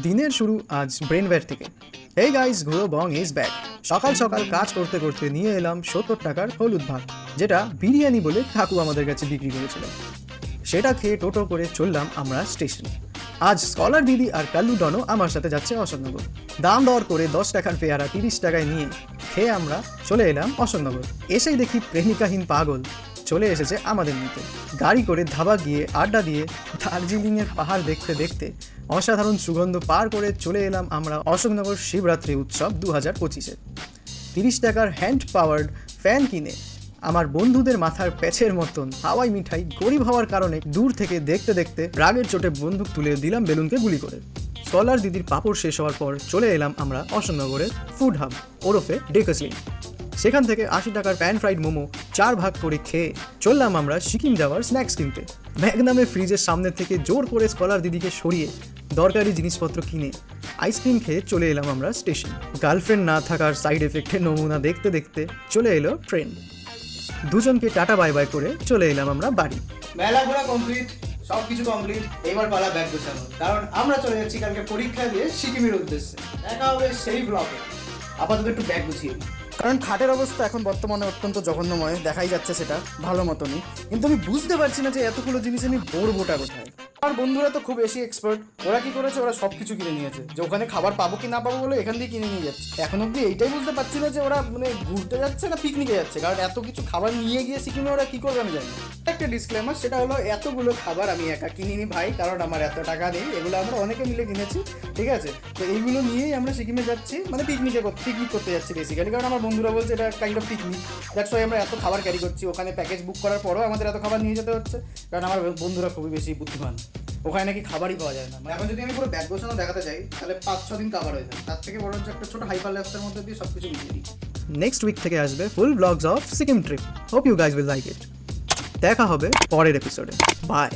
দিনের শুরু আজ ব্রেনওয়্যার থেকে। এই গাইস, ঘুরো বং ইজ ব্যাক। সকাল সকাল কাজ করতে করতে নিয়ে এলাম 70 টাকার হলুদ ভাত, যেটা বিরিয়ানি বলে কাকু আমাদের কাছে বিক্রি করেছিল। সেটা খেয়ে টোটো করে চললাম আমরা স্টেশন। আজ স্কলার দিদি আর কাল্লু ডনও আমার সাথে যাচ্ছে অশোকনগর। দাম দর করে 10 টাকার পেয়ারা 30 টাকায় নিয়ে খেয়ে আমরা চলে এলাম অশোকনগর। এসেই দেখি প্রেমিকাহীন পাগল চলে এসেছে আমাদের নিতে। গাড়ি করে ধাবা গিয়ে আড্ডা দিয়ে দার্জিলিংয়ের পাহাড় দেখতে দেখতে অসাধারণ সুগন্ধ পার করে চলে এলাম আমরা অশোকনগর শিবরাত্রি উৎসব 2025-এ। 30 টাকার হ্যান্ড পাওয়ার্ড ফ্যান কিনে আমার বন্ধুদের মাথার প্যাচের মতন হাওয়াই মিঠাই গরিব হওয়ার কারণে দূর থেকে দেখতে দেখতে রাগের চোটে বন্দুক তুলে দিলাম বেলুনকে গুলি করে। স্কলার দিদির পাপড় শেষ হওয়ার পর চলে এলাম আমরা অশোকনগরের ফুড হাব ওরফে ডেকাসলিন। সেখান থেকে 80 টাকার প্যান ফ্রাইড মোমো 4 ভাগ করে খেয়ে চললাম আমরা সিকিম যাওয়ার স্ন্যাক্স কিনতে। ম্যাগনামের ফ্রিজের সামনে থেকে জোর করে স্কলার দিদিকে সরিয়ে দরকারি জিনিসপত্র কিনে আইসক্রিম খেয়ে চলে এলাম আমরা স্টেশন। গার্লফ্রেন্ড না থাকার সাইড এফেক্টের নমুনা দেখতে দেখতে চলে এলো ট্রেন। দুজনকে টাটা বাই বাই করে চলে এলাম আমরা বাড়ি। মেলা ঘোরা কমপ্লিট, সবকিছু কমপ্লিট। এবার পালা ব্যাগ গোছানো, কারণ আমরা চলে যাচ্ছি কালকে পরীক্ষা দিয়ে সিকিমের উদ্দেশ্যে। দেখা হবে সেই ব্লগে। আপাতত একটু ব্যাগ গুছিয়ে দিই, কারণ খাটের অবস্থা এখন বর্তমানে অত্যন্ত জঘন্যময়, দেখাই যাচ্ছে সেটা ভালো মতনই। কিন্তু আমি বুঝতে পারছি না যে এতগুলো জিনিস আমি বড়বোটা কোথায়। আমার বন্ধুরা তো খুব বেশি এক্সপার্ট, ওরা কি করেছে, ওরা সব কিছু কিনে নিয়েছে, যে ওখানে খাবার পাবো কি না পাবো বলে এখান দিয়ে কিনে নিয়ে যাচ্ছে। এখন অব্দি এইটাই বুঝতে পারছি না যে ওরা মানে ঘুরতে যাচ্ছে না পিকনিকে যাচ্ছে, কারণ এত কিছু খাবার নিয়ে গিয়ে সিকিমে ওরা কি করবে আমি জানি না। একটা ডিসক্লেমার, সেটা হলো এতগুলো খাবার আমি একা কিনিনি ভাই, কারণ আমার এত টাকা নেই। এগুলো আমরা অনেকে মিলে কিনেছি, ঠিক আছে? তো এইগুলো নিয়েই আমরা সিকিমে যাচ্ছি, মানে পিকনিক করতে যাচ্ছি বেসিক্যালি, কারণ আমার বন্ধুরা বলছে এটা kind of picnic. That's why আমরা এত খাবার ক্যারি করছি। ওখানে প্যাকেজ বুক করার পরেও আমাদের এত খাবার নিয়ে যেতে হচ্ছে, কারণ আমার বন্ধুরা খুবই বেশি বুদ্ধিমান। ওখানে নাকি খাবারই পাওয়া যায় না। এখন যদি আমি পুরো ব্যাগ গোছানো দেখাতে চাই তাহলে 5-6 দিন কাভার হয়ে যায়। তার থেকে বরঞ্চ একটা ছোট হাইপার ল্যাপসের মধ্যে দিয়ে সব কিছু মিলিয়ে দিই। নেক্সট উইক থেকে আসবে full blogs of Sikkim trip. Hope you guys will like it. দেখা হবে পরের এপিসোডে। বাই।